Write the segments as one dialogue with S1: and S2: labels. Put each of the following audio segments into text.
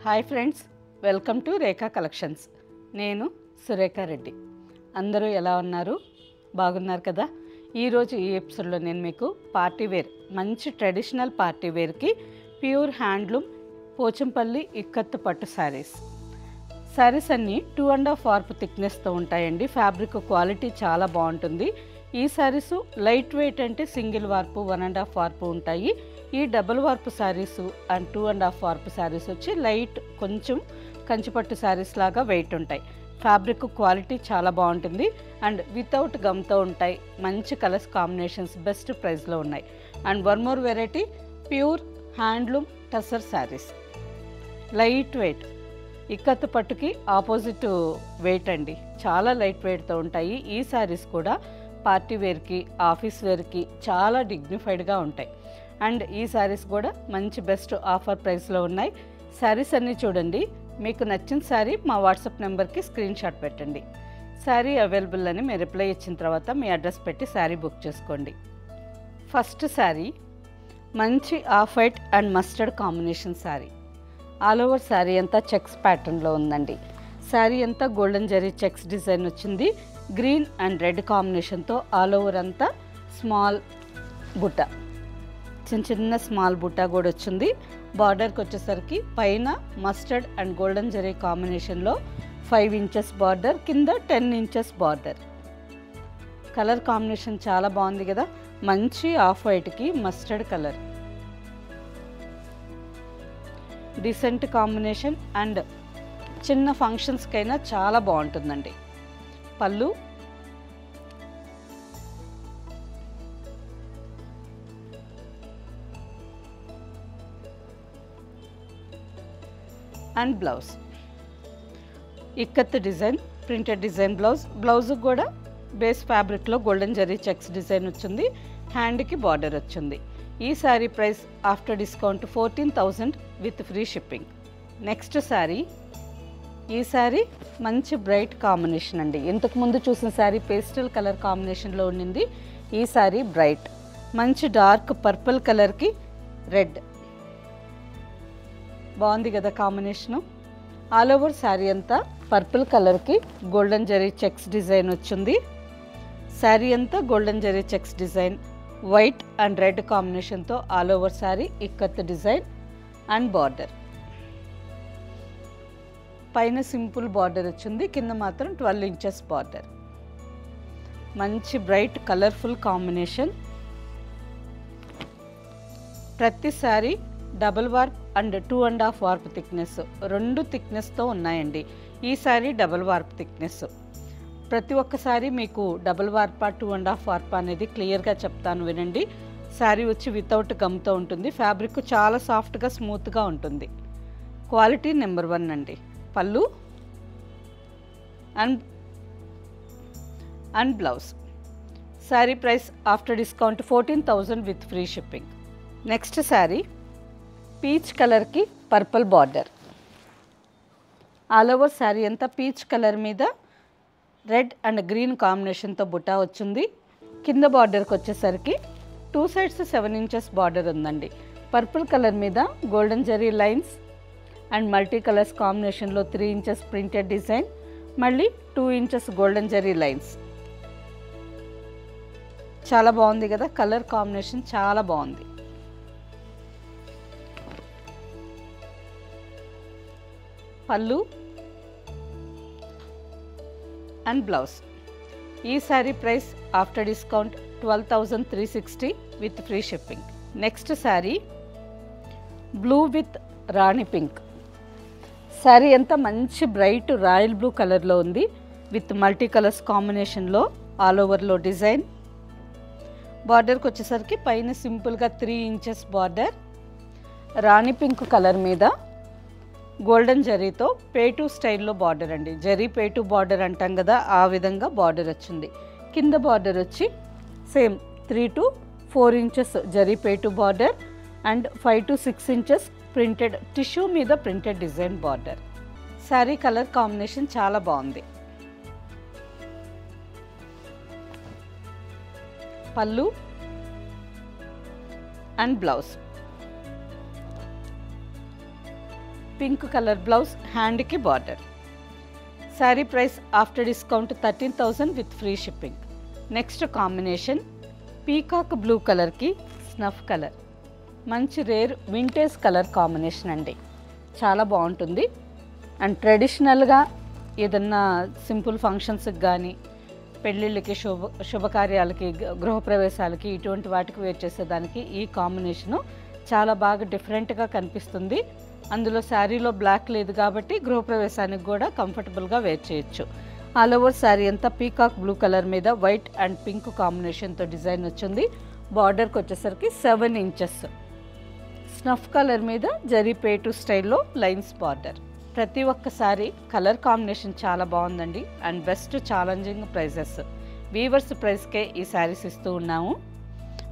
S1: Hi friends, welcome to Rekha collections. నేను సురేఖ రెడ్డి. అందరూ ఎలా ఉన్నారు? బాగున్నారు కదా? ఈరోజు ఈ ఎపిసోడ్లో నేను మీకు పార్టీ వేర్, మంచి ట్రెడిషనల్ పార్టీ వేర్కి ప్యూర్ హ్యాండ్లూమ్ పోచంపల్లి ఇక్కత్తు పట్టు శారీస్ అన్నీ 2.5 వార్పు థిక్నెస్తో ఉంటాయండి. ఫ్యాబ్రిక్ క్వాలిటీ చాలా బాగుంటుంది. ఈ శారీస్ లైట్ వెయిట్ అంటే సింగిల్ వార్పు 1.5 వార్పు ఉంటాయి. ఈ డబుల్ వార్పు శారీస్ అండ్ 2.5 వార్పు శారీస్ వచ్చి లైట్ కొంచెం కంచిపట్టు శారీస్ లాగా వెయిట్ ఉంటాయి. ఫ్యాబ్రిక్ క్వాలిటీ చాలా బాగుంటుంది అండ్ వితౌట్ గమ్తో ఉంటాయి. మంచి కలర్స్ కాంబినేషన్స్ బెస్ట్ ప్రైస్లో ఉన్నాయి. And one more variety pure handloom tussar saris, light weight ikat పట్టుకి ఆపోజిట్ వెయిట్ అండి. చాలా లైట్ వెయిట్తో ఉంటాయి. ఈ శారీస్ కూడా పార్టీ వేర్కి, ఆఫీస్ వేర్కి చాలా డిగ్నిఫైడ్గా ఉంటాయి. అండ్ ఈ శారీస్ కూడా మంచి బెస్ట్ ఆఫర్ ప్రైస్లో ఉన్నాయి. శారీస్ అన్నీ చూడండి. మీకు నచ్చిన శారీ మా వాట్సాప్ నెంబర్కి స్క్రీన్ షాట్ పెట్టండి. శారీ అవైలబుల్ అని మీరు రిప్లై ఇచ్చిన తర్వాత మీ అడ్రస్ పెట్టి శారీ బుక్ చేసుకోండి. ఫస్ట్ శారీ మంచి off white and mustard combination sari. All over sari అంతా చెక్స్ ప్యాటర్న్లో ఉందండి. శారీ అంతా గోల్డెన్ జరీ చెక్స్ డిజైన్ వచ్చింది. గ్రీన్ అండ్ రెడ్ కాంబినేషన్తో ఆల్ ఓవర్ అంతా స్మాల్ బుట్ట, చిన్న స్మాల్ బుట్ట కూడా వచ్చింది. బార్డర్కి వచ్చేసరికి పైన మస్టర్డ్ అండ్ గోల్డెన్ జరీ కాంబినేషన్లో 5 ఇంచెస్ బార్డర్, కింద 10 ఇంచెస్ బార్డర్. కలర్ కాంబినేషన్ చాలా బాగుంది కదా. మంచి ఆఫ్ వైట్కి mustard colour, decent combination and చిన్న ఫంక్షన్స్కైనా చాలా బాగుంటుందండి. పళ్ళు, and blouse ikat design printed design blouse కూడా బేస్ ఫ్యాబ్రిక్లో గోల్డెన్ జరీ చెక్స్ డిజైన్ వచ్చింది. హ్యాండ్కి బార్డర్ వచ్చింది. ఈ sari price after discount 14,000 with free shipping. Next sari, ఈ శారీ మంచి బ్రైట్ కాంబినేషన్ అండి. ఇంతకుముందు చూసిన శారీ పేస్టల్ కలర్ కాంబినేషన్లో ఉండింది. ఈ శారీ బ్రైట్ మంచి డార్క్ పర్పుల్ కలర్కి రెడ్, బాగుంది కదా కాంబినేషను. ఆల్ ఓవర్ శారీ అంతా పర్పుల్ కలర్కి గోల్డెన్ జరీ చెక్స్ డిజైన్ వచ్చింది. శారీ అంతా golden zari checks design, white and red కాంబినేషన్తో all over sari ikat design and border. పైన సింపుల్ బార్డర్ వచ్చింది, కింద మాత్రం 12 ఇంచెస్ బార్డర్. మంచి బ్రైట్ కలర్ఫుల్ కాంబినేషన్. ప్రతి sari double warp and 2.5 warp thickness, 2 థిక్నెస్తో ఉన్నాయండి. ఈ శారీ డబుల్ వార్ప్ థిక్నెస్. ప్రతి ఒక్కసారి మీకు డబుల్ వార్పా 2.5 వార్పా అనేది క్లియర్గా చెప్తాను వినండి. శారీ వచ్చి వితౌట్ గమ్తో ఉంటుంది. ఫ్యాబ్రిక్ చాలా సాఫ్ట్గా స్మూత్గా ఉంటుంది. క్వాలిటీ నెంబర్ 1 అండి. పళ్ళు and blouse. Sari price after discount 14,000 with free shipping. Next sari peach కలర్కి purple border. All over sari అంతా పీచ్ కలర్ మీద రెడ్ అండ్ గ్రీన్ కాంబినేషన్తో బుటా వచ్చింది. కింద బార్డర్కి వచ్చేసరికి 2 సైడ్స్ 7 ఇంచెస్ బార్డర్ ఉందండి. పర్పుల్ కలర్ మీద golden zari lines and multi colours కాంబినేషన్లో 3 ఇంచెస్ ప్రింటెడ్ డిజైన్, మళ్ళీ 2 ఇంచెస్ గోల్డెన్ జరీ లైన్స్. చాలా బాగుంది కదా, కలర్ కాంబినేషన్ చాలా బాగుంది. పళ్ళు అండ్ బ్లౌజ్. ఈ sari price after discount 12,360 with free shipping. Next sari blue with Rani pink. Sari అంతా మంచి బ్రైట్ రాయల్ బ్లూ కలర్లో ఉంది విత్ మల్టీ కలర్స్ కాంబినేషన్లో ఆల్ ఓవర్లో డిజైన్. బార్డర్కి వచ్చేసరికి పైన సింపుల్గా 3 ఇంచెస్ బార్డర్. రాణి పింక్ కలర్ మీద గోల్డెన్ జరీతో పేటు స్టైల్లో బార్డర్ అండి. జరీ పేటు బార్డర్ అంటాం కదా, ఆ విధంగా బార్డర్ వచ్చింది. కింద బార్డర్ వచ్చి సేమ్ 3 to 4 ఇంచెస్ జరీ పేటు border and 5 to 6 inches printed tissue మీద printed design border. Sari colour combination చాలా బాగుంది. పళ్ళు and blouse. Pink colour blouse, హ్యాండ్కి border. Sari price after discount 13,000 with free shipping. Next combination peacock blue కలర్కి snuff colour. మంచి rare vintage colour combination అండి, చాలా బాగుంటుంది. అండ్ ట్రెడిషనల్గా ఏదన్నా సింపుల్ ఫంక్షన్స్కి కానీ, పెళ్ళిళ్ళకి, శుభకార్యాలకి, గృహప్రవేశాలకి, ఇటువంటి వాటికి వేర్ చేసేదానికి ఈ కాంబినేషను చాలా బాగా డిఫరెంట్గా కనిపిస్తుంది. అందులో శారీలో బ్లాక్ లేదు కాబట్టి గృహప్రవేశానికి కూడా కంఫర్టబుల్గా వేర్ చేయొచ్చు. ఆల్ ఓవర్ శారీ అంతా పీకాక్ బ్లూ కలర్ మీద వైట్ అండ్ పింక్ కాంబినేషన్తో డిజైన్ వచ్చింది. బార్డర్కి వచ్చేసరికి 7 ఇంచెస్. స్నఫ్ కలర్ మీద జరీపేటు స్టైల్లో లైన్స్ బార్డర్. ప్రతి ఒక్క శారీ కలర్ కాంబినేషన్ చాలా బాగుందండి. And best challenging prizes, weavers ప్రైస్కే ఈ శారీస్ ఇస్తూ ఉన్నాము.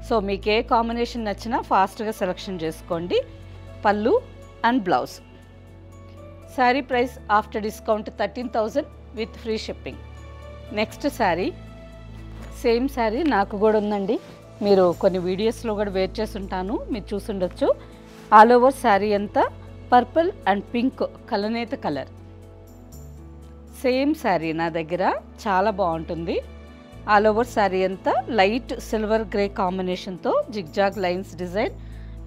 S1: సో మీకు ఏ కాంబినేషన్ నచ్చినా ఫాస్ట్గా సెలెక్షన్ చేసుకోండి. పళ్ళు and blouse. Sari price after discount 13,000 with free shipping. Next sari, same sari నాకు కూడా ఉందండి, మీరు కొన్ని వీడియోస్లో కూడా వేర్ చేసి ఉంటాను, మీరు చూసుండొచ్చు. ఆల్ ఓవర్ శారీ అంతా పర్పుల్ అండ్ పింక్ కలనేత కలర్. సేమ్ శారీ నా దగ్గర చాలా బాగుంటుంది. ఆల్ ఓవర్ శారీ అంతా లైట్ సిల్వర్ గ్రే కాంబినేషన్తో జిగ్జాగ్ లైన్స్ డిజైన్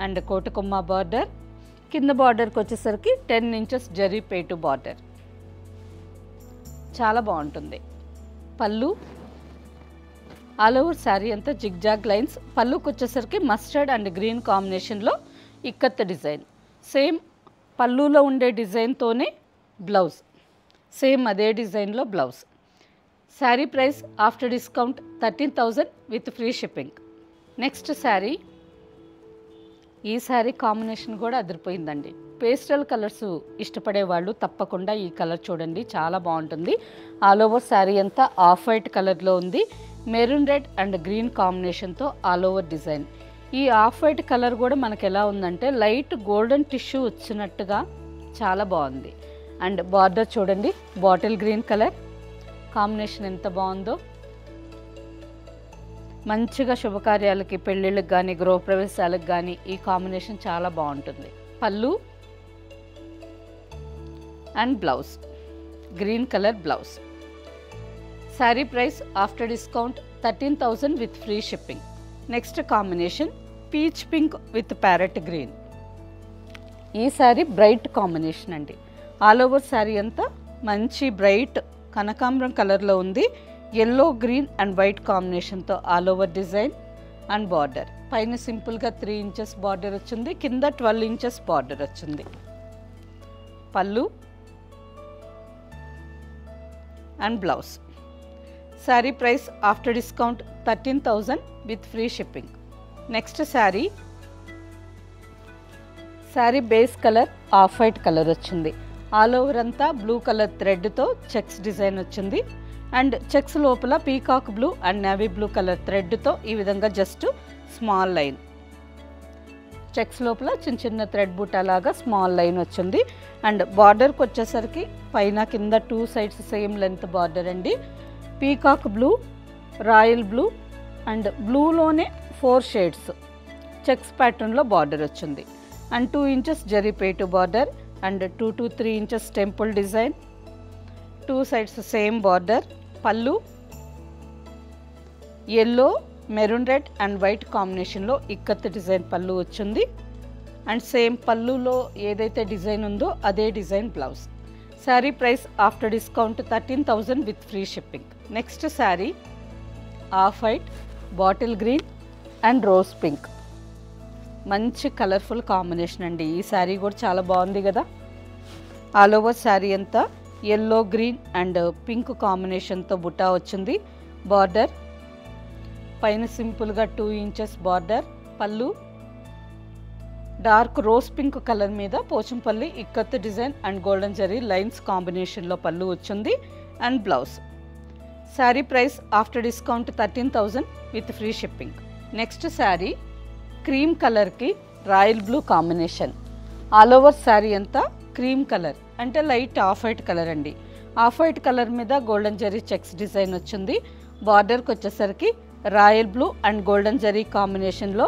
S1: అండ్ కోటకొమ్మ బార్డర్. కింద బార్డర్కి వచ్చేసరికి 10 ఇంచెస్ జరీపేటు బార్డర్, చాలా బాగుంటుంది. పళ్ళు ఆల్ ఓవర్ శారీ అంతా జిగ్జాగ్ లైన్స్. పళ్ళుకి వచ్చేసరికి మస్టర్డ్ అండ్ గ్రీన్ కాంబినేషన్లో ఇక్కత్ డిజైన్. సేమ్ పళ్ళులో ఉండే డిజైన్తోనే బ్లౌజ్, సేమ్ అదే డిజైన్లో blouse. Sari price after discount 13,000 with free shipping. Next sari, ఈ శారీ కాంబినేషన్ కూడా అదిరిపోయిందండి. పేస్టల్ కలర్స్ ఇష్టపడే వాళ్ళు తప్పకుండా ఈ కలర్ చూడండి, చాలా బాగుంటుంది. ఆల్ ఓవర్ శారీ అంతా ఆఫ్ వైట్ కలర్లో ఉంది. మెరూన్ రెడ్ అండ్ గ్రీన్ కాంబినేషన్తో ఆల్ ఓవర్ డిజైన్. ఈ ఆఫ్ వైట్ కలర్ కూడా మనకు ఎలా ఉందంటే లైట్ గోల్డెన్ టిష్యూ వచ్చినట్టుగా చాలా బాగుంది. అండ్ బార్డర్ చూడండి, బాటిల్ గ్రీన్ కలర్ కాంబినేషన్ ఎంత బాగుందో. మంచిగా శుభకార్యాలకి, పెళ్ళిళ్ళకి కానీ, గృహప్రవేశాలకు కానీ ఈ కాంబినేషన్ చాలా బాగుంటుంది. పళ్ళు and blouse, green colour blouse. Sari price after discount 13,000 with free shipping. Next combination peach pink with parrot green. ఈ శారీ బ్రైట్ కాంబినేషన్ అండి. ఆల్ ఓవర్ శారీ అంతా మంచి బ్రైట్ కనకాంబరం కలర్లో ఉంది. ఎల్లో గ్రీన్ అండ్ వైట్ కాంబినేషన్తో all over design and border. పైన సింపుల్గా 3 ఇంచెస్ బార్డర్ వచ్చింది, కింద 12 ఇంచెస్ బార్డర్ వచ్చింది. పళ్ళు and blouse. Sari price after discount 13,000 with free shipping. Next sari, sari base colour off white colour వచ్చింది. ఆల్ ఓవర్ అంతా బ్లూ కలర్ థ్రెడ్తో చెక్స్ డిజైన్ వచ్చింది. అండ్ చెక్స్ లోపల peacock blue and navy blue colour థ్రెడ్తో ఈ విధంగా జస్ట్ స్మాల్ లైన్. చెక్స్ లోపల చిన్న చిన్న థ్రెడ్ బుట్ట లాగా స్మాల్ లైన్ వచ్చింది. అండ్ బార్డర్కి వచ్చేసరికి పైన కింద 2 సైడ్స్ సేమ్ లెంత్ బార్డర్ అండి. Peacock blue, royal blue and బ్లూలోనే 4 షేడ్స్ చెక్స్ ప్యాటర్న్లో బార్డర్ వచ్చింది. అండ్ 2 ఇంచెస్ జరీపేటు border and 2 to 3 inches temple design. 2 sides same border. పళ్ళు yellow, maroon red and white కాంబినేషన్లో ఇక్కత్ డిజైన్ పళ్ళు వచ్చింది. అండ్ సేమ్ పళ్ళులో ఏదైతే డిజైన్ ఉందో అదే design blouse. Sari price after discount 13,000 with free shipping. Next sari off white, bottle green and rose pink. మంచి colourful combination అండి. ఈ శారీ కూడా చాలా బాగుంది కదా. ఆల్ ఓవర్ శారీ అంతా ఎల్లో గ్రీన్ అండ్ పింక్ కాంబినేషన్తో బుట్టా వచ్చింది. బార్డర్ పైన సింపుల్గా 2 ఇంచెస్ బార్డర్. పళ్ళు డార్క్ రోజ్ పింక్ కలర్ మీద Pochampally ikat design and golden zari lines కాంబినేషన్లో పళ్ళు వచ్చింది. And blouse. Sari price after discount 13,000 with free shipping. Next sari cream కలర్కి royal blue combination. All over sari అంతా క్రీమ్ కలర్ అంటే లైట్ ఆఫ్ వైట్ కలర్ అండి. Off white colour మీద golden zari checks design వచ్చింది. బార్డర్కి వచ్చేసరికి royal blue and golden zari కాంబినేషన్లో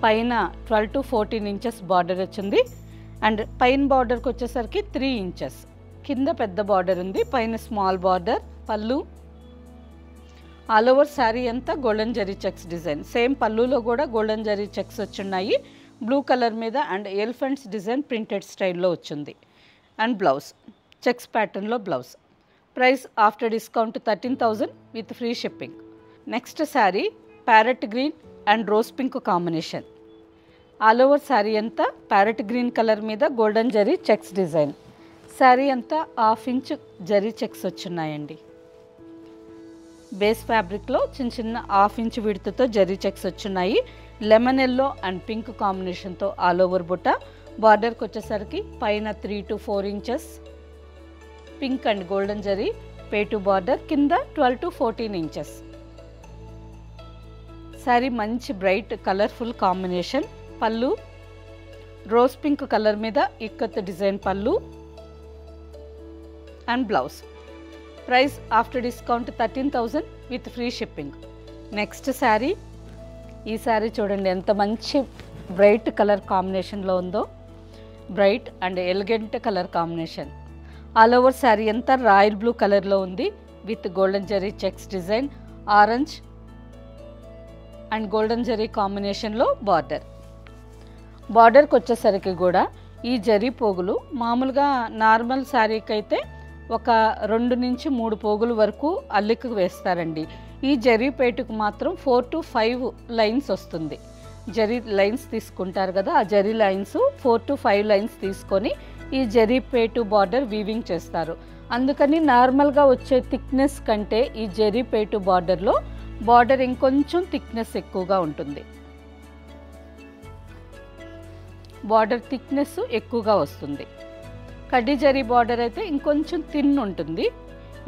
S1: పైన 12 to 14 ఇంచెస్ బార్డర్ వచ్చింది. అండ్ పైన బార్డర్కి వచ్చేసరికి 3 ఇంచెస్, కింద పెద్ద బార్డర్ ఉంది, పైన స్మాల్ బార్డర్. పళ్ళు ఆల్ ఓవర్ శారీ అంతా golden zari checks design. Same పళ్ళులో కూడా గోల్డెన్ జరీ చెక్స్ వచ్చున్నాయి బ్లూ కలర్ మీద. అండ్ ఎలిఫెంట్స్ డిజైన్ ప్రింటెడ్ స్టైల్లో వచ్చింది. అండ్ బ్లౌజ్ చెక్స్ ప్యాటర్న్లో blouse. Price after discount 13,000 with free shipping. Next sari parrot green and rose pink combination. All over sari అంతా parrot green colour మీద golden zari checks design. Sari అంతా 1/2 inch zari checks వచ్చున్నాయండి. Base ఫ్యాబ్రిక్లో చిన్న చిన్న 1/2 inch విడ్త్తో జరీ చెక్స్ వచ్చున్నాయి. లెమన్ ఎల్లో అండ్ పింక్ కాంబినేషన్తో all over butta. బార్డర్కి వచ్చేసరికి పైన 3 to 4 inches pink and golden zari పేటు బార్డర్, కింద 12 to 14 ఇంచెస్. శారీ మంచి బ్రైట్ కలర్ఫుల్ కాంబినేషన్. పళ్ళు రోజ్ పింక్ కలర్ మీద ఇక్కత్ డిజైన్ పళ్ళు and blouse. Price after discount 13,000 with free shipping. Next sari, ఈ శారీ చూడండి ఎంత మంచి బ్రైట్ కలర్ కాంబినేషన్లో ఉందో. Bright and elegant colour combination. All over sari అంతా రాయల్ బ్లూ కలర్లో ఉంది with golden zari checks design. Orange and golden zari కాంబినేషన్లో బార్డర్. బార్డర్కి వచ్చేసరికి కూడా ఈ జరీ పోగులు మామూలుగా నార్మల్ శారీకి అయితే ఒక 2 నుంచి 3 పోగులు వరకు అల్లిక వేస్తారండి. ఈ జరీ పేటుకు మాత్రం 4 to 5 లైన్స్ వస్తుంది. జరీ లైన్స్ తీసుకుంటారు కదా, ఆ జరీ లైన్స్ 4 to 5 లైన్స్ తీసుకొని ఈ జరీ పేటు బార్డర్ వీవింగ్ చేస్తారు. అందుకని నార్మల్గా వచ్చే థిక్నెస్ కంటే ఈ జరీ పేటు బార్డర్లో బార్డర్ ఇంకొంచెం థిక్నెస్ ఎక్కువగా ఉంటుంది. బార్డర్ థిక్నెస్ ఎక్కువగా వస్తుంది. కడ్డీ జరీ బార్డర్ అయితే ఇంకొంచెం థిన్ ఉంటుంది.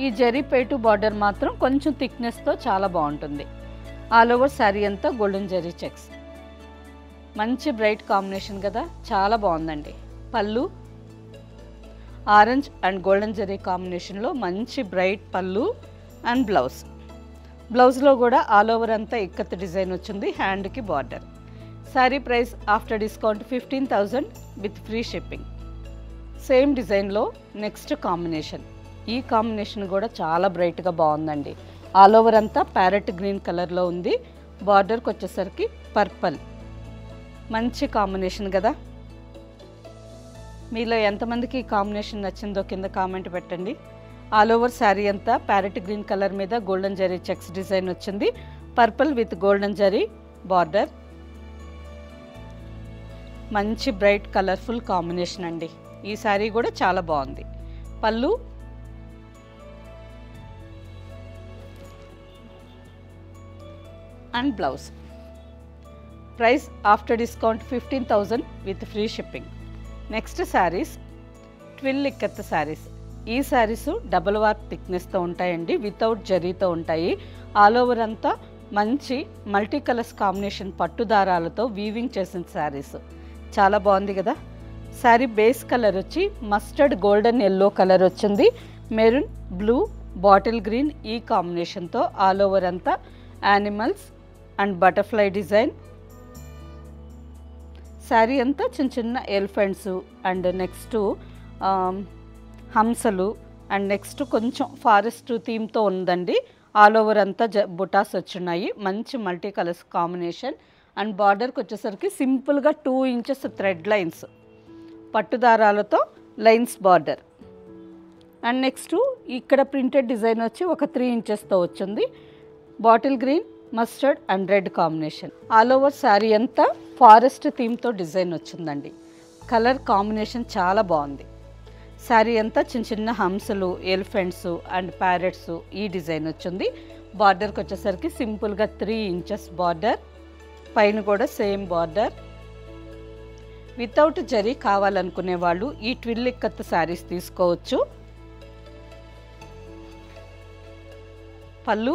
S1: ఈ జరీ పేటు బార్డర్ మాత్రం కొంచెం థిక్నెస్తో చాలా బాగుంటుంది. ఆల్ ఓవర్ శారీ అంతా గోల్డెన్ జరీ చెక్స్. మంచి బ్రైట్ కాంబినేషన్ కదా, చాలా బాగుందండి. పళ్ళు ఆరెంజ్ అండ్ గోల్డెన్ జరీ కాంబినేషన్లో మంచి బ్రైట్ పళ్ళు అండ్ బ్లౌజ్. బ్లౌజ్లో కూడా ఆల్ ఓవర్ అంతా ఇక్కత్ డిజైన్ వచ్చింది, హ్యాండ్కి border. Sari price after discount 15,000 with free shipping. Same డిజైన్లో నెక్స్ట్ కాంబినేషన్. ఈ కాంబినేషన్ కూడా చాలా బ్రైట్గా బాగుందండి. ఆల్ ఓవర్ అంతా ప్యారెట్ గ్రీన్ కలర్లో ఉంది. బార్డర్కి వచ్చేసరికి పర్పల్. మంచి కాంబినేషన్ కదా. మీలో ఎంతమందికి ఈ కాంబినేషన్ నచ్చిందో కింద కామెంట్ పెట్టండి. ఆల్ ఓవర్ శారీ అంతా ప్యారెట్ గ్రీన్ కలర్ మీద గోల్డెన్ జరీ చెక్స్ డిజైన్ వచ్చింది. Purple with golden zari border. మంచి బ్రైట్ కలర్ఫుల్ కాంబినేషన్ అండి. ఈ శారీ కూడా చాలా బాగుంది. పళ్ళు and blouse. Price after discount 15,000 with free shipping. Next saris twill ikat saris. ఈ శారీస్ డబుల్ వార్ప్ థిక్నెస్తో ఉంటాయండి, వితౌట్ జరీతో ఉంటాయి. ఆల్ ఓవర్ అంతా మంచి మల్టీ కలర్స్ కాంబినేషన్ పట్టు దారాలతో వీవింగ్ చేసిన శారీస్. చాలా బాగుంది కదా. శారీ బేస్ కలర్ వచ్చి మస్టర్డ్ గోల్డెన్ ఎల్లో కలర్ వచ్చింది. మెరూన్ బ్లూ బాటిల్ గ్రీన్ ఈ కాంబినేషన్తో ఆల్ ఓవర్ అంతా animals and butterfly design. Sari అంతా చిన్న చిన్న ఎలిఫెంట్స్ అండ్ నెక్స్ట్ హంసలు అండ్ నెక్స్ట్ కొంచెం ఫారెస్ట్ థీమ్తో ఉందండి. ఆల్ ఓవర్ అంతా బుటాస్ వచ్చున్నాయి. మంచి మల్టీ కలర్స్ కాంబినేషన్. అండ్ బార్డర్కి వచ్చేసరికి సింపుల్గా 2 ఇంచెస్ థ్రెడ్ లైన్స్ పట్టుదారాలతో లైన్స్ బార్డర్. అండ్ నెక్స్ట్ ఇక్కడ ప్రింటెడ్ డిజైన్ వచ్చి ఒక 3 ఇంచెస్తో వచ్చింది. Bottle green mustard and red combination. All over sari అంతా ఫారెస్ట్ థీమ్తో డిజైన్ వచ్చిందండి. కలర్ కాంబినేషన్ చాలా బాగుంది. శారీ అంతా చిన్న చిన్న హంసలు ఎలిఫెంట్స్ అండ్ ప్యారెట్స్ ఈ డిజైన్ వచ్చింది. బార్డర్కి వచ్చేసరికి సింపుల్గా 3 ఇంచెస్ బార్డర్. పైన కూడా సేమ్ బార్డర్. వితౌట్ జరీ కావాలనుకునే వాళ్ళు ఈ ట్విల్ ఇక్కత్ శారీస్ తీసుకోవచ్చు. పళ్ళు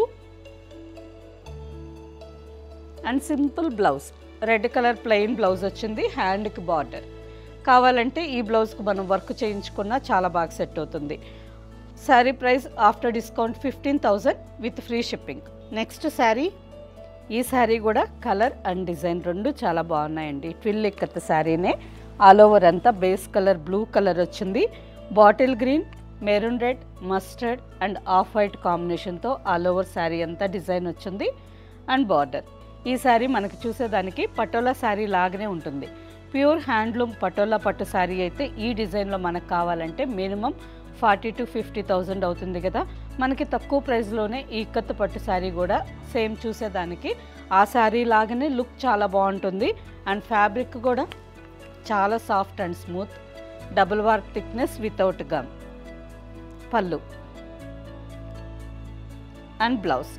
S1: and simple blouse. Red colour plain blouse వచ్చింది, హ్యాండ్కి బార్డర్. కావాలంటే ఈ బ్లౌజ్కి మనం వర్క్ చేయించుకున్నా చాలా బాగా సెట్ అవుతుంది. Sari price after discount 15,000 with free shipping. Next sari, ఈ శారీ కూడా కలర్ అండ్ డిజైన్ రెండు చాలా బాగున్నాయండి. ట్విల్ ఇక్కత్ శారీనే. ఆల్ ఓవర్ అంతా బేస్ కలర్ బ్లూ కలర్ వచ్చింది. Bottle green, maroon red, mustard and off white కాంబినేషన్తో ఆల్ ఓవర్ శారీ అంతా డిజైన్ వచ్చింది. And border. ఈ శారీ మనకి చూసేదానికి పటోలా శారీ లాగానే ఉంటుంది. ప్యూర్ హ్యాండ్లూమ్ పటోలా పట్టు శారీ అయితే ఈ డిజైన్లో మనకు కావాలంటే మినిమం 40,000 to 50,000 అవుతుంది కదా. మనకి తక్కువ ప్రైస్లోనే ఈ ఇక్కత్ పట్టు శారీ కూడా సేమ్ చూసేదానికి ఆ శారీ లాగానే లుక్ చాలా బాగుంటుంది. అండ్ ఫ్యాబ్రిక్ కూడా చాలా soft and smooth, double warp thickness without gum. పళ్ళు and blouse.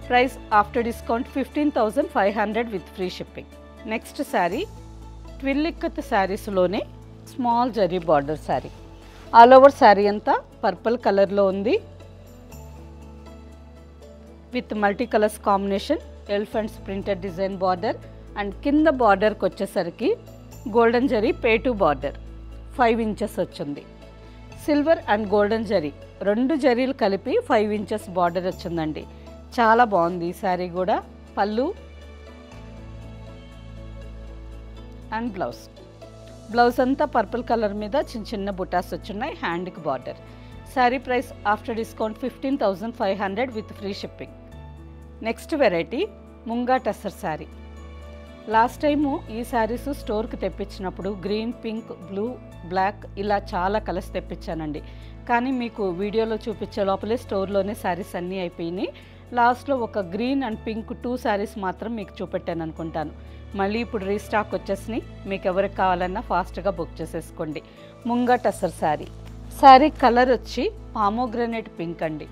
S1: Price after discount 15,500 with free shipping. Next sari twill ikat శారీస్లోనే small zari border sari. All over sari అంతా పర్పుల్ కలర్లో ఉంది with multi colours combination, elephants printed design border. And కింద బార్డర్కి వచ్చేసరికి golden zari పేటు border 5 inches వచ్చింది. సిల్వర్ అండ్ గోల్డెన్ జరీ 2 జరీలు కలిపి 5 inches బార్డర్ వచ్చిందండి. చాలా బాగుంది ఈ శారీ కూడా. పళ్ళు అండ్ బ్లౌజ్. బ్లౌజ్ అంతా పర్పుల్ కలర్ మీద చిన్న చిన్న బుటాస్ వచ్చున్నాయి. హ్యాండ్కి border. Sari price after discount 15,500 with free shipping. Next variety munga tussar sari. Last time ఈ శారీస్ స్టోర్కి తెప్పించినప్పుడు గ్రీన్, పింక్, బ్లూ, బ్లాక్ ఇలా చాలా కలర్స్ తెప్పించానండి. కానీ మీకు వీడియోలో చూపించే లోపలే స్టోర్లోనే శారీస్ అన్నీ అయిపోయినాయి. లాస్ట్లో ఒక గ్రీన్ అండ్ పింక్ 2 శారీస్ మాత్రం మీకు చూపెట్టాను అనుకుంటాను. మళ్ళీ ఇప్పుడు రీస్టాక్ వచ్చేసినాయి. మీకు ఎవరికి కావాలన్నా ఫాస్ట్గా బుక్ చేసేసుకోండి. ముంగా టస్సర్ శారీ. శారీ కలర్ వచ్చి పామోగ్రనేట్ పింక్ అండి.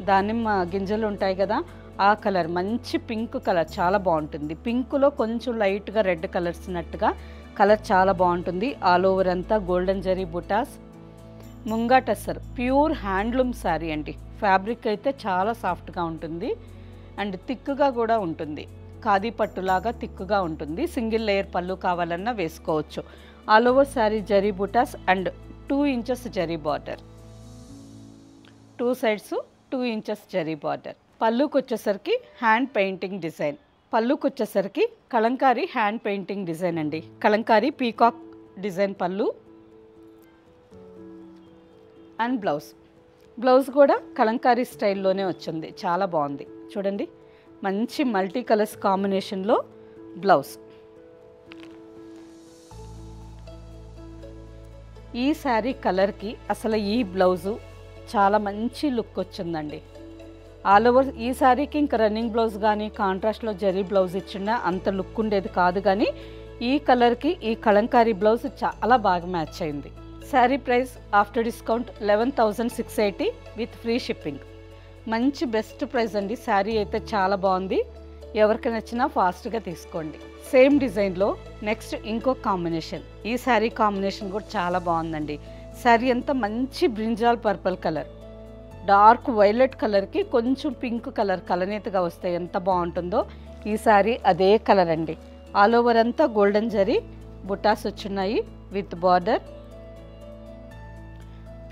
S1: దానిమ్మ గింజలు ఉంటాయి కదా, ఆ కలర్ మంచి పింక్ కలర్ చాలా బాగుంటుంది. పింకులో కొంచెం లైట్గా రెడ్ కలర్స్ ఉన్నట్టుగా కలర్ చాలా బాగుంటుంది. ఆల్ ఓవర్ అంతా గోల్డెన్ జరీ బుటాస్. ముంగా టస్సర్ ప్యూర్ హ్యాండ్లూమ్ శారీ అండి. ఫ్యాబ్రిక్ అయితే చాలా సాఫ్ట్గా ఉంటుంది అండ్ థిక్గా కూడా ఉంటుంది. ఖాదీ పట్టులాగా థిక్గా ఉంటుంది. సింగిల్ లేయర్ పళ్ళు కావాలన్నా వేసుకోవచ్చు. All over sari zari butas and 2 inches zari border. 2 sides 2 inches zari border. పళ్ళుకి వచ్చేసరికి హ్యాండ్ పెయింటింగ్ డిజైన్. పళ్ళుకి వచ్చేసరికి కలంకారీ హ్యాండ్ పెయింటింగ్ డిజైన్ అండి. కలంకారీ పీకాక్ డిజైన్ పళ్ళు. And blouse. బ్లౌజ్ కూడా కలంకారీ స్టైల్లోనే వచ్చింది. చాలా బాగుంది చూడండి. మంచి మల్టీ కలర్స్ కాంబినేషన్లో బ్లౌజ్. ఈ శారీ కలర్కి అసలు ఈ బ్లౌజు చాలా మంచి లుక్ వచ్చిందండి. ఆల్ ఓవర్ ఈ శారీకి ఇంకా రన్నింగ్ బ్లౌజ్ కానీ కాంట్రాస్ట్లో జరీ బ్లౌజ్ ఇచ్చినా అంత లుక్ ఉండేది కాదు. కానీ ఈ కలర్కి ఈ కలంకారీ బ్లౌజ్ చాలా బాగా మ్యాచ్ అయింది. Sari price after discount 11,680 with free shipping. మంచి బెస్ట్ ప్రైస్ అండి. శారీ అయితే చాలా బాగుంది. ఎవరికి నచ్చినా ఫాస్ట్గా తీసుకోండి. సేమ్ డిజైన్లో నెక్స్ట్ ఇంకో కాంబినేషన్. ఈ శారీ కాంబినేషన్ కూడా చాలా బాగుందండి. శారీ అంతా మంచి brinjal purple colour, dark violet కలర్కి కొంచెం పింక్ కలర్ కలనేతగా వస్తే ఎంత బాగుంటుందో. ఈ శారీ అదే కలర్ అండి. ఆల్ ఓవర్ అంతా గోల్డెన్ జరీ బుటాస్ వచ్చున్నాయి with border.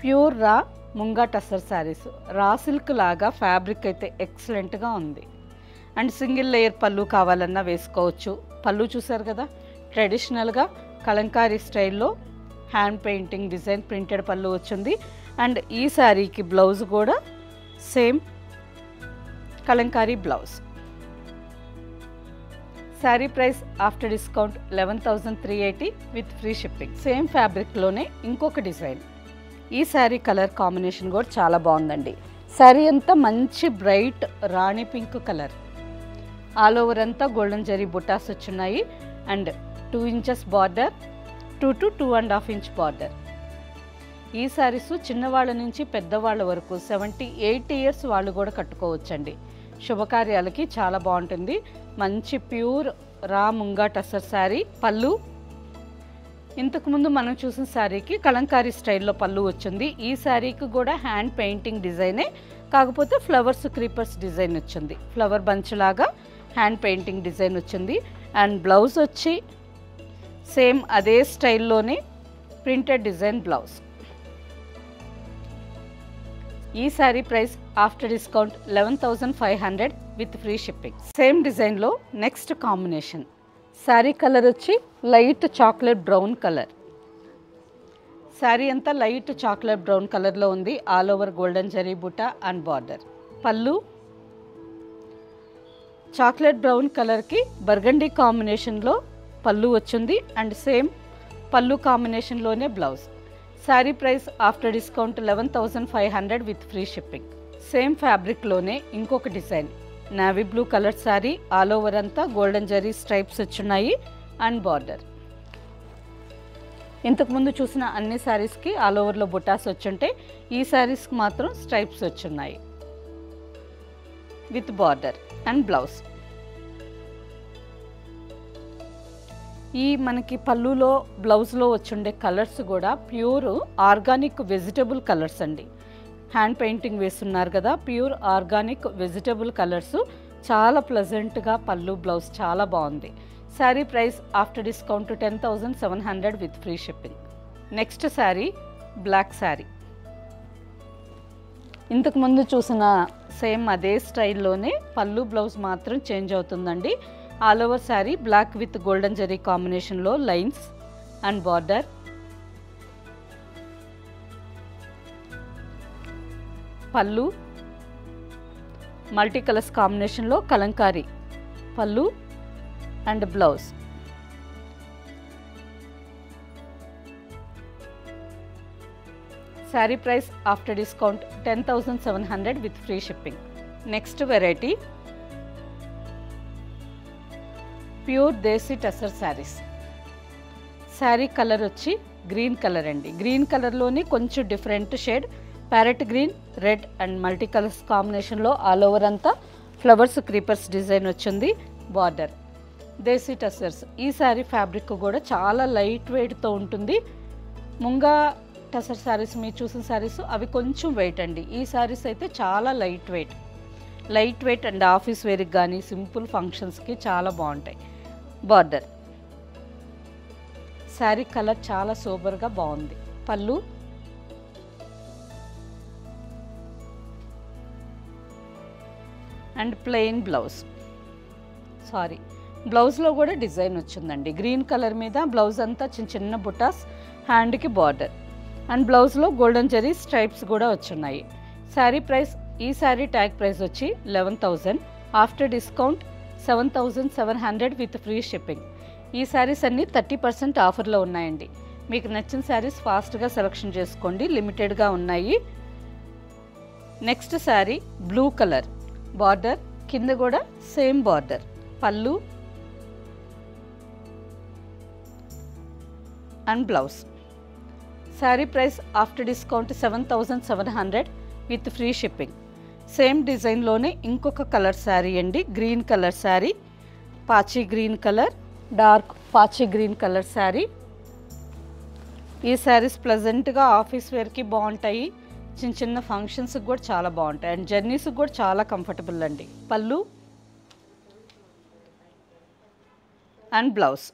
S1: Pure raw munga tussar saris. Raw silk లాగా ఫ్యాబ్రిక్ అయితే ఎక్సలెంట్గా ఉంది. అండ్ సింగిల్ లేయర్ పళ్ళు కావాలన్నా వేసుకోవచ్చు. పళ్ళు చూసారు కదా, ట్రెడిషనల్గా కలంకారీ స్టైల్లో హ్యాండ్ పెయింటింగ్ డిజైన్ ప్రింటెడ్ పళ్ళు వచ్చింది. అండ్ ఈ శారీకి బ్లౌజ్ కూడా same kalamkari blouse. Sari price after discount 11,380 with free shipping. Same ఫ్యాబ్రిక్లోనే ఇంకొక డిజైన్. ఈ శారీ కలర్ కాంబినేషన్ కూడా చాలా బాగుందండి. శారీ అంతా మంచి bright rani pink colour. All over అంతా గోల్డెన్ జరీ బుటాస్ వచ్చున్నాయి. And 2 inches border, 2 to 2.5 inch border. ఈ శారీస్ చిన్నవాళ్ళ నుంచి పెద్దవాళ్ళ వరకు 70-80 years వాళ్ళు కూడా కట్టుకోవచ్చండి. శుభకార్యాలకి చాలా బాగుంటుంది. మంచి ప్యూర్ రా ముంగా టస్సర్ శారీ. పళ్ళు ఇంతకుముందు మనం చూసిన శారీకి కలంకారీ స్టైల్లో పళ్ళు వచ్చింది. ఈ శారీకి కూడా హ్యాండ్ పెయింటింగ్ డిజైనే, కాకపోతే ఫ్లవర్స్ క్రీపర్స్ డిజైన్ వచ్చింది. ఫ్లవర్ బంచ్ లాగా హ్యాండ్ పెయింటింగ్ డిజైన్ వచ్చింది. అండ్ బ్లౌజ్ వచ్చి సేమ్ అదే స్టైల్లోనే ప్రింటెడ్ డిజైన్ బ్లౌజ్. ఈ sari price after discount 11,500 with free shipping. Same డిజైన్లో నెక్స్ట్ కాంబినేషన్. శారీ కలర్ వచ్చి light chocolate brown colour. Sari అంతా లైట్ చాక్లెట్ బ్రౌన్ కలర్లో ఉంది. All over golden zari buta and border. Pallu chocolate brown కలర్కి బర్గండీ కాంబినేషన్లో పళ్ళు వచ్చింది and same pallu కాంబినేషన్లోనే blouse. Sari price after discount 11,500 with free shipping. Same ఫ్యాబ్రిక్లోనే ఇంకొక design navy blue colour sari. All over అంతా గోల్డెన్ జరీ స్ట్రైప్స్ వచ్చున్నాయి అండ్ బార్డర్. ఇంతకుముందు చూసిన అన్ని శారీస్కి ఆల్ ఓవర్లో బుటాస్ వచ్చుంటే ఈ శారీస్కి మాత్రం స్ట్రైప్స్ వచ్చున్నాయి విత్ బార్డర్ అండ్ బ్లౌజ్. ఈ మనకి పళ్ళులో బ్లౌజ్లో వచ్చుండే కలర్స్ కూడా ప్యూర్ ఆర్గానిక్ వెజిటబుల్ కలర్స్ అండి. హ్యాండ్ పెయింటింగ్ వేస్తున్నారు కదా, ప్యూర్ ఆర్గానిక్ వెజిటబుల్ కలర్స్. చాలా ప్లెజెంట్గా పళ్ళు బ్లౌజ్ చాలా బాగుంది. Sari price after discount 10,700 with free shipping. Next sari black sari. ఇంతకుముందు చూసిన సేమ్ అదే స్టైల్లోనే పళ్ళు బ్లౌజ్ మాత్రం చేంజ్ అవుతుందండి. All over sari black with golden zari కాంబినేషన్లో lines and border. Pallu multi colours కాంబినేషన్లో Kalamkari pallu and blouse. Sari price after discount 10,700 with free shipping. Next variety pure desi tussar saris. Sari colour వచ్చి green colour అండి. గ్రీన్ కలర్లోని కొంచెం different shade parrot green, red and multi colours కాంబినేషన్లో all over అంతా flowers creepers design వచ్చింది. Border desi tussars. ఈ sari fabric కూడా చాలా లైట్ వెయిట్తో ఉంటుంది. ముంగా టసర్ శారీస్ మీరు చూసిన శారీస్ అవి కొంచెం వెయిట్ అండి. ఈ శారీస్ అయితే చాలా లైట్ వెయిట్ అండ్ ఆఫీస్ వేర్కి కానీ సింపుల్ ఫంక్షన్స్కి చాలా బాగుంటాయి. బార్డర్ శారీ కలర్ చాలా సూపర్గా బాగుంది. పళ్ళు అండ్ ప్లెయిన్ బ్లౌజ్. బ్లౌజ్లో కూడా డిజైన్ వచ్చిందండి. గ్రీన్ కలర్ మీద బ్లౌజ్ అంతా చిన్న బుటాస్, హ్యాండ్కి బార్డర్ అండ్ బ్లౌజ్లో గోల్డెన్ జరీ స్ట్రైప్స్ కూడా వచ్చున్నాయి. శారీ ప్రైస్ ఈ శారీ ట్యాగ్ ప్రైస్ వచ్చి 11,000. After discount 7,700 with free shipping. ఈ శారీస్ అన్నీ 30% ఆఫర్లో ఉన్నాయండి. మీకు నచ్చిన శారీస్ ఫాస్ట్గా సెలెక్షన్ చేసుకోండి, లిమిటెడ్గా ఉన్నాయి. Next sari blue colour. Border కింద కూడా సేమ్ బార్డర్. పళ్ళు and blouse. Sari price after discount 7,700 with free shipping. Same డిజైన్లోనే ఇంకొక కలర్ శారీ అండి. గ్రీన్ కలర్ శారీ, పాచీ గ్రీన్ కలర్, డార్క్ పాచీ గ్రీన్ కలర్ శారీ. ఈ శారీస్ ప్లెజెంట్గా ఆఫీస్ వేర్కి బాగుంటాయి, చిన్న ఫంక్షన్స్కి కూడా చాలా బాగుంటాయి అండ్ జర్నీస్కి కూడా చాలా కంఫర్టబుల్ అండి. పళ్ళు and blouse.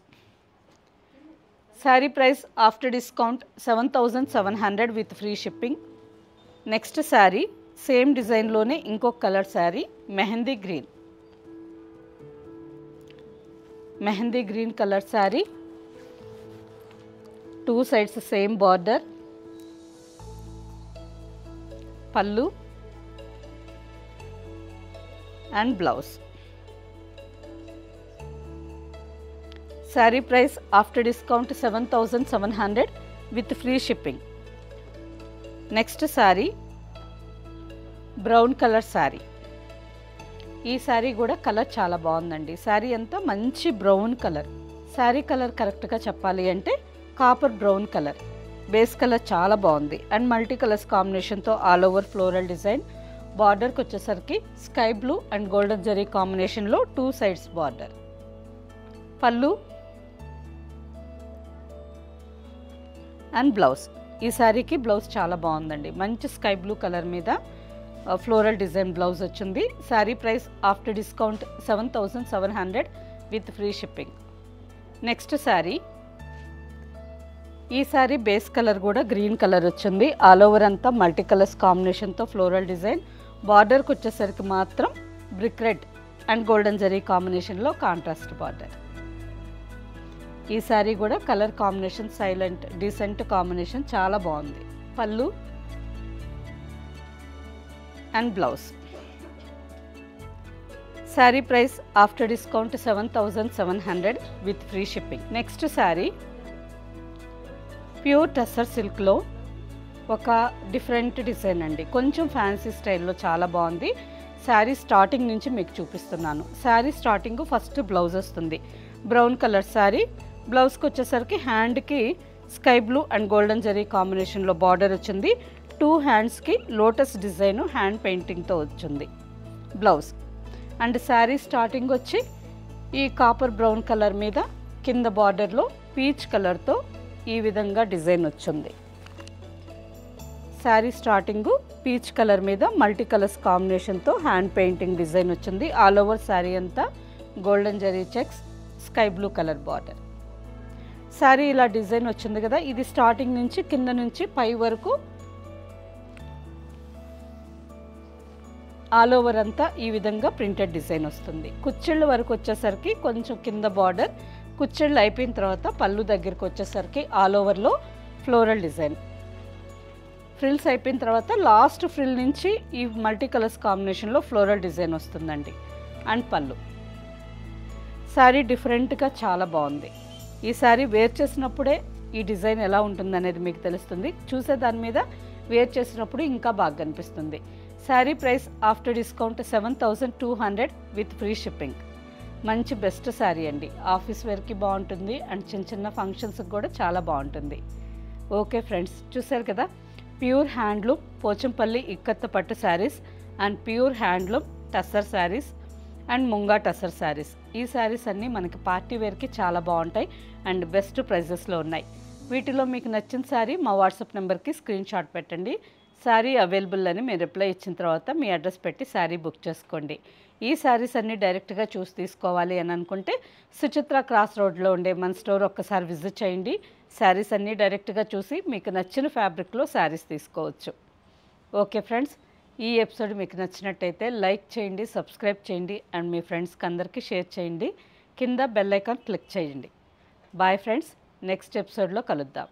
S1: Sari price after discount 7,700 with free shipping. Next sari same డిజైన్లోనే ఇంకొక colour sari mehndi green colour sari. 2 sides same border. పళ్ళు and blouse. Sari price after discount 7,700 with free shipping. Next sari brown colour sari. ఈ శారీ కూడా కలర్ చాలా బాగుందండి. శారీ అంతా మంచి బ్రౌన్ కలర్. శారీ కలర్ కరెక్ట్గా చెప్పాలి అంటే copper brown colour. Base colour చాలా బాగుంది అండ్ మల్టీ కలర్స్ కాంబినేషన్తో ఆల్ ఓవర్ ఫ్లోరల్ డిజైన్. బార్డర్కి వచ్చేసరికి sky blue and golden zari కాంబినేషన్లో 2 సైడ్స్ బార్డర్. పళ్ళు అండ్ బ్లౌజ్. ఈ శారీకి బ్లౌజ్ చాలా బాగుందండి. మంచి స్కై బ్లూ కలర్ మీద ఫ్లోరల్ డిజైన్ బ్లౌజ్ వచ్చింది. Sari price after discount 7,700 with free shipping. Next sari. ఈ శారీ బేస్ కలర్ కూడా గ్రీన్ కలర్ వచ్చింది. ఆల్ ఓవర్ అంతా మల్టీ కలర్స్ కాంబినేషన్తో ఫ్లోరల్ డిజైన్. బార్డర్కి వచ్చేసరికి మాత్రం brick red and golden zari కాంబినేషన్లో కాంట్రాస్ట్ బార్డర్. ఈ శారీ కూడా colour combination silent decent combination చాలా బాగుంది. పళ్ళు and blouse. Sari price after discount 7700 with free shipping. Next sari pure tussar సిల్క్లో ఒక డిఫరెంట్ డిజైన్ అండి, కొంచెం ఫ్యాన్సీ స్టైల్లో చాలా బాగుంది. శారీ స్టార్టింగ్ నుంచి మీకు చూపిస్తున్నాను. శారీ స్టార్టింగ్ ఫస్ట్ బ్లౌజ్ వస్తుంది, బ్రౌన్ కలర్ శారీ. బ్లౌజ్కి వచ్చేసరికి హ్యాండ్కి sky blue and golden zari కాంబినేషన్లో బార్డర్ వచ్చింది. 2 హ్యాండ్స్కి లోటస్ డిజైన్ హ్యాండ్ పెయింటింగ్తో వచ్చింది బ్లౌజ్. అండ్ శారీ స్టార్టింగ్ వచ్చి ఈ కాపర్ బ్రౌన్ కలర్ మీద కింద బార్డర్లో పీచ్ కలర్తో ఈ విధంగా డిజైన్ వచ్చింది. శారీ స్టార్టింగు పీచ్ కలర్ మీద మల్టీ కలర్స్ కాంబినేషన్తో హ్యాండ్ పెయింటింగ్ డిజైన్ వచ్చింది. ఆల్ ఓవర్ శారీ అంతా golden zari checks, sky blue colour border. Sari ఇలా డిజైన్ వచ్చింది కదా, ఇది స్టార్టింగ్ నుంచి కింద నుంచి పై వరకు ఆల్ ఓవర్ అంతా ఈ విధంగా ప్రింటెడ్ డిజైన్ వస్తుంది. కుచ్చిళ్ళ వరకు వచ్చేసరికి కొంచెం కింద బార్డర్, కుచ్చిళ్ళు అయిపోయిన తర్వాత పళ్ళు దగ్గరికి వచ్చేసరికి ఆల్ ఓవర్లో ఫ్లోరల్ డిజైన్. ఫ్రిల్స్ అయిపోయిన తర్వాత లాస్ట్ ఫ్రిల్ నుంచి ఈ మల్టీ కలర్స్ కాంబినేషన్లో ఫ్లోరల్ డిజైన్ వస్తుందండి. అండ్ పళ్ళు. శారీ డిఫరెంట్గా చాలా బాగుంది. ఈ శారీ వేర్ చేసినప్పుడే ఈ డిజైన్ ఎలా ఉంటుందనేది మీకు తెలుస్తుంది. చూసే దాని మీద వేర్ చేసినప్పుడు ఇంకా బాగా కనిపిస్తుంది. Sari price after discount 7200 with free shipping. మంచి బెస్ట్ శారీ అండి, ఆఫీస్ వేర్కి బాగుంటుంది అండ్ చిన్న చిన్న ఫంక్షన్స్కి కూడా చాలా బాగుంటుంది. ఓకే ఫ్రెండ్స్, చూసారు కదా, ప్యూర్ హ్యాండ్లూమ్ పోచంపల్లి ఇక్కత్త పట్టు saris and pure handloom tussar saris and munga tussar saris. ఈ శారీస్ అన్నీ మనకి పార్టీ వేర్కి చాలా బాగుంటాయి అండ్ బెస్ట్ ప్రైజెస్లో ఉన్నాయి. వీటిలో మీకు నచ్చిన శారీ మా వాట్సాప్ నెంబర్కి స్క్రీన్ షాట్ పెట్టండి. శారీ అవైలబుల్ అని మీరు రిప్లై ఇచ్చిన తర్వాత మీ అడ్రస్ పెట్టి శారీ బుక్ చేసుకోండి. ఈ శారీస్ అన్నీ డైరెక్ట్గా చూసి తీసుకోవాలి అని అనుకుంటే సుచిత్ర క్రాస్ రోడ్లో ఉండే మన స్టోర్ ఒక్కసారి విజిట్ చేయండి. శారీస్ అన్నీ డైరెక్ట్గా చూసి మీకు నచ్చిన ఫ్యాబ్రిక్లో శారీస్ తీసుకోవచ్చు. ఓకే ఫ్రెండ్స్, ఈ ఎపిసోడ్ మీకు నచ్చినట్టయితే లైక్ చేయండి, సబ్స్క్రైబ్ చేయండి అండ్ మీ ఫ్రెండ్స్కి అందరికీ షేర్ చేయండి. కింద బెల్ ఐకాన్ క్లిక్ చేయండి. బాయ్ ఫ్రెండ్స్, నెక్స్ట్ ఎపిసోడ్లో కలుద్దాం.